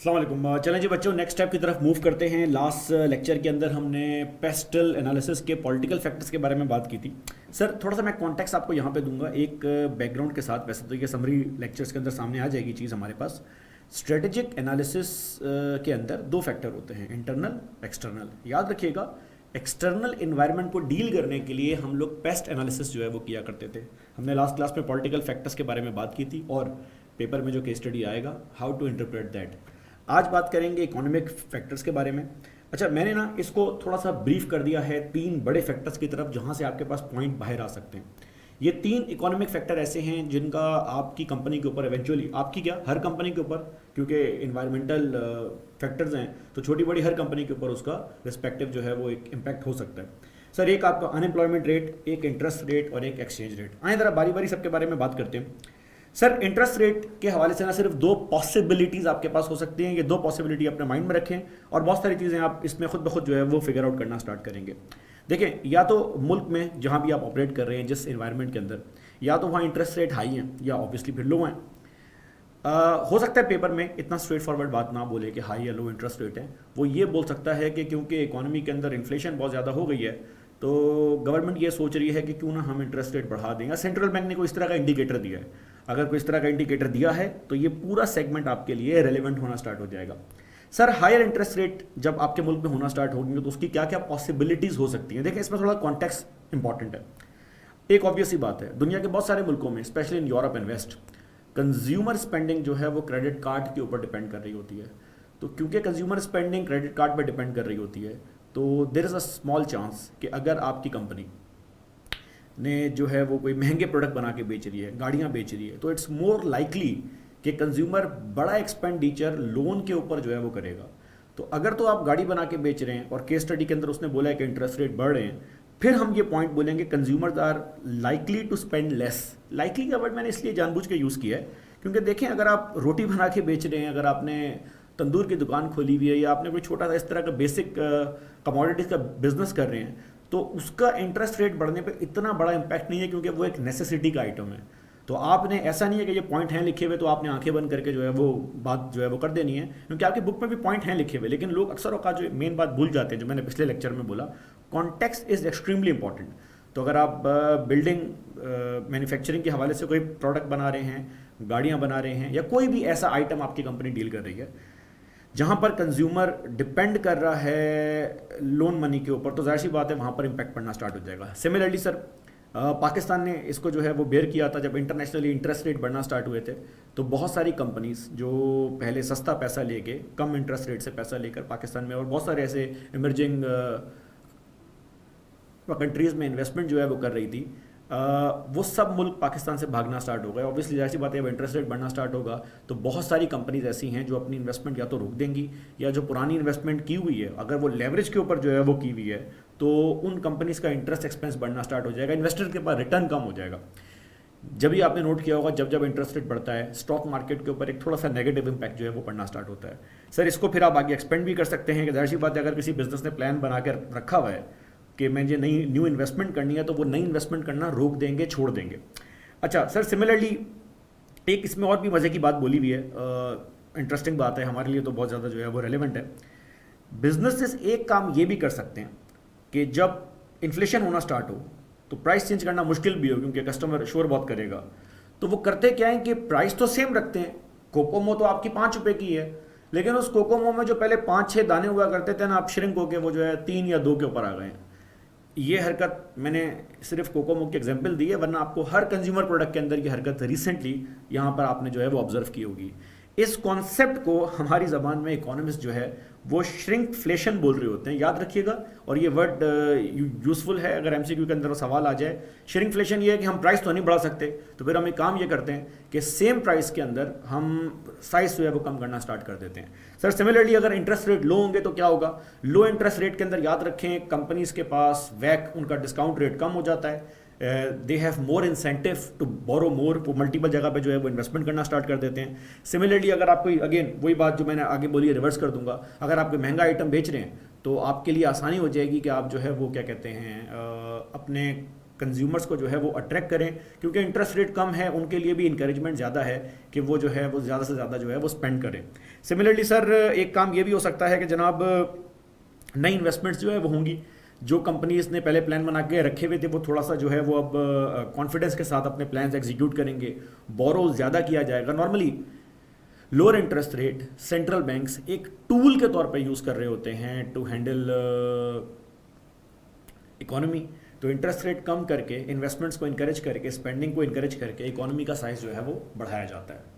अस्सलाम वालेकुम। चलें जी बच्चों, नेक्स्ट स्टेप की तरफ मूव करते हैं। लास्ट लेक्चर के अंदर हमने पेस्टल एनालिसिस के पॉलिटिकल फैक्टर्स के बारे में बात की थी। सर थोड़ा सा मैं कॉन्टेक्स्ट आपको यहाँ पे दूंगा एक बैकग्राउंड के साथ। वैसे तो ये समरी लेक्चर्स के अंदर सामने आ जाएगी चीज़ हमारे पास। स्ट्रेटेजिक एनालिसिस के अंदर दो फैक्टर होते हैं, इंटरनल एक्सटर्नल। याद रखिएगा, एक्सटर्नल इन्वायरमेंट को डील करने के लिए हम लोग पेस्ट एनालिसिस जो है वो किया करते थे। हमने लास्ट क्लास में पॉलिटिकल फैक्टर्स के बारे में बात की थी और पेपर में जो केस स्टडी आएगा, हाउ टू इंटरप्रेट दैट। आज बात करेंगे इकोनॉमिक फैक्टर्स के बारे में। अच्छा, मैंने ना इसको थोड़ा सा ब्रीफ कर दिया है तीन बड़े फैक्टर्स की तरफ जहां से आपके पास पॉइंट बाहर आ सकते हैं। ये तीन इकोनॉमिक फैक्टर ऐसे हैं जिनका आपकी कंपनी के ऊपर इवेंचुअली, आपकी क्या, हर कंपनी के ऊपर, क्योंकि इन्वायरमेंटल फैक्टर्स हैं तो छोटी बड़ी हर कंपनी के ऊपर उसका रिस्पेक्टिव जो है वो एक इम्पैक्ट हो सकता है। सर एक आपका अनएम्प्लॉयमेंट रेट, एक इंटरेस्ट रेट और एक एक्सचेंज रेट। आए जरा बारी बारी सबके बारे में बात करते हैं। सर इंटरेस्ट रेट के हवाले से ना सिर्फ दो पॉसिबिलिटीज़ आपके पास हो सकती हैं। ये दो पॉसिबिलिटी अपने माइंड में रखें और बहुत सारी चीज़ें आप इसमें खुद ब खुद जो है वो फिगर आउट करना स्टार्ट करेंगे। देखें, या तो मुल्क में जहाँ भी आप ऑपरेट कर रहे हैं, जिस एनवायरनमेंट के अंदर, या तो वहाँ इंटरेस्ट रेट हाई हैं या ऑब्वियसली फिर लो हैं। हो सकता है पेपर में इतना स्ट्रेट फॉरवर्ड बात ना बोले कि हाई या लो इंटरेस्ट रेट है। वो ये बोल सकता है कि क्योंकि इकोनॉमी के अंदर इन्फ्लेशन बहुत ज़्यादा हो गई है तो गवर्नमेंट ये सोच रही है कि क्यों ना हम इंटरेस्ट रेट बढ़ा दें, या सेंट्रल बैंक ने कोई इस तरह का इंडिकेटर दिया है। अगर कोई इस तरह का इंडिकेटर दिया है तो ये पूरा सेगमेंट आपके लिए रेलेवेंट होना स्टार्ट हो जाएगा। सर हायर इंटरेस्ट रेट जब आपके मुल्क में होना स्टार्ट होगी तो उसकी क्या क्या पॉसिबिलिटीज़ हो सकती हैं। देखिए, इसमें थोड़ा कॉन्टेक्स्ट इंपॉर्टेंट है। एक ऑब्वियस ही बात है, दुनिया के बहुत सारे मुल्कों में, specially in Europe and west, consumer spending जो है वो क्रेडिट कार्ड के ऊपर डिपेंड कर रही होती है। तो क्योंकि कंज्यूमर स्पेंडिंग क्रेडिट कार्ड पर डिपेंड कर रही होती है तो there is a small chance कि अगर आपकी कंपनी ने जो है वो कोई महंगे प्रोडक्ट बना के बेच रही है, गाड़ियाँ बेच रही है, तो इट्स मोर लाइकली कि कंज्यूमर बड़ा एक्सपेंडिचर लोन के ऊपर जो है वो करेगा। तो अगर तो आप गाड़ी बना के बेच रहे हैं और केस स्टडी के अंदर उसने बोला है कि इंटरेस्ट रेट बढ़ रहे हैं, फिर हम ये पॉइंट बोलेंगे consumers are likely to spend less. Likely का वर्ड मैंने इसलिए जानबूझ के यूज़ किया है क्योंकि देखें, अगर आप रोटी बना के बेच रहे हैं, अगर आपने तंदूर की दुकान खोली हुई है या आपने कोई छोटा सा इस तरह का बेसिक कमोडिटीज़ का बिजनेस कर रहे हैं, तो उसका इंटरेस्ट रेट बढ़ने पे इतना बड़ा इम्पैक्ट नहीं है क्योंकि वो एक नेसेसिटी का आइटम है। तो आपने, ऐसा नहीं है कि ये पॉइंट हैं लिखे हुए तो आपने आंखें बंद करके जो है वो बात जो है वो कर देनी है, क्योंकि आपकी बुक में भी पॉइंट हैं लिखे हुए, लेकिन लोग अक्सर औकात जो मेन बात भूल जाते हैं, जो मैंने पिछले लेक्चर में बोला, कॉन्टेक्स्ट इज़ एक्सट्रीमली इंपॉर्टेंट। तो अगर आप बिल्डिंग मैन्युफैक्चरिंग के हवाले से कोई प्रोडक्ट बना रहे हैं, गाड़ियाँ बना रहे हैं, या कोई भी ऐसा आइटम आपकी कंपनी डील कर रही है जहाँ पर कंज्यूमर डिपेंड कर रहा है लोन मनी के ऊपर, तो जाहिर सी बात है वहाँ पर इम्पैक्ट पड़ना स्टार्ट हो जाएगा। सिमिलरली सर पाकिस्तान ने इसको जो है वो बेयर किया था जब इंटरनेशनली इंटरेस्ट रेट बढ़ना स्टार्ट हुए थे। तो बहुत सारी कंपनीज जो पहले सस्ता पैसा लेके, कम इंटरेस्ट रेट से पैसा लेकर पाकिस्तान में और बहुत सारे ऐसे इमर्जिंग कंट्रीज़ में इन्वेस्टमेंट जो है वो कर रही थी, वो सब मुल्क पाकिस्तान से भागना स्टार्ट हो गए। ऑब्वियसली ऐसी बात है, अब इंटरेस्ट रेट बढ़ना स्टार्ट होगा तो बहुत सारी कंपनीज ऐसी हैं जो अपनी इन्वेस्टमेंट या तो रोक देंगी, या जो पुरानी इन्वेस्टमेंट की हुई है अगर वो लेवरेज के ऊपर जो है वो की हुई है तो उन कंपनीज का इंटरेस्ट एक्सपेंस बढ़ना स्टार्ट हो जाएगा, इन्वेस्टर के पास रिटर्न कम हो जाएगा। जब भी आपने नोट किया होगा, जब जब इंटरेस्ट रेट बढ़ता है स्टॉक मार्केट के ऊपर एक थोड़ा सा नेगेटिव इंपैक्ट जो है वो पड़ना स्टार्ट होता है। सर इसको फिर आप आगे एक्सपेंड भी कर सकते हैं कि जाहिर सी बात है, अगर किसी बिजनेस ने प्लान बना कर रखा हुआ है कि मुझे नई न्यू इन्वेस्टमेंट करनी है, तो वो नई इन्वेस्टमेंट करना रोक देंगे, छोड़ देंगे। अच्छा सर, सिमिलरली एक इसमें और भी मज़े की बात बोली हुई है, इंटरेस्टिंग बात है, हमारे लिए तो बहुत ज़्यादा जो है वो रेलेवेंट है। बिजनेसेस एक काम ये भी कर सकते हैं कि जब इन्फ्लेशन होना स्टार्ट हो तो प्राइस चेंज करना मुश्किल भी हो क्योंकि कस्टमर शोर बहुत करेगा, तो वो करते क्या है कि प्राइस तो सेम रखते हैं। कोकोमो तो आपकी 5 रुपये की है, लेकिन उस कोकोमो में जो पहले 5-6 दाने हुआ करते थे ना, आप श्रिंक होके वो जो है 3 या 2 के ऊपर आ गए हैं। ये हरकत मैंने सिर्फ कोकोमो की एग्जांपल दी है, वरना आपको हर कंज्यूमर प्रोडक्ट के अंदर ये हरकत रिसेंटली यहाँ पर आपने जो है वो ऑब्जर्व की होगी। इस कॉन्सेप्ट को हमारी ज़बान में इकोनॉमिस्ट जो है वो श्रिंकफ्लेशन बोल रहे होते हैं, याद रखिएगा। और ये वर्ड यूज़फुल है, अगर एमसीक्यू के अंदर सवाल आ जाए। श्रिंकफ्लेशन ये है कि हम प्राइस तो नहीं बढ़ा सकते, तो फिर हम एक काम ये करते हैं कि सेम प्राइस के अंदर हम साइज़ जो है वो कम करना स्टार्ट कर देते हैं। सर सिमिलरली अगर इंटरेस्ट रेट लो होंगे तो क्या होगा, लो इंटरेस्ट रेट के अंदर याद रखें कंपनीज़ के पास वैक, उनका डिस्काउंट रेट कम हो जाता है, they have more incentive to borrow more, वो मल्टीपल जगह पे जो है वो इन्वेस्टमेंट करना स्टार्ट कर देते हैं। सिमिलरली अगर आप कोई, अगेन वही बात जो मैंने आगे बोली रिवर्स कर दूंगा, अगर आप कोई महंगा आइटम बेच रहे हैं तो आपके लिए आसानी हो जाएगी कि आप जो है वो क्या कहते हैं अपने कंज्यूमर्स को जो है वो अट्रैक्ट करें, क्योंकि इंटरेस्ट रेट कम है उनके लिए भी इंकरेजमेंट ज़्यादा है कि वो जो है वो ज़्यादा से ज़्यादा जो है वो स्पेंड करें। सिमिलरली सर एक काम ये भी हो सकता है कि जनाब नई इन्वेस्टमेंट्स जो है वो होंगी, जो कंपनीज ने पहले प्लान बना के रखे हुए थे वो थोड़ा सा जो है वो अब कॉन्फिडेंस के साथ अपने प्लान्स एग्जीक्यूट करेंगे, बोरो ज़्यादा किया जाएगा। Normally lower interest rate central banks एक टूल के तौर पे यूज़ कर रहे होते हैं टू हैंडल इकोनॉमी। तो इंटरेस्ट रेट कम करके इन्वेस्टमेंट्स को इनकरेज करके स्पेंडिंग को इनकरेज करके इकोनॉमी का साइज जो है वो बढ़ाया जाता है।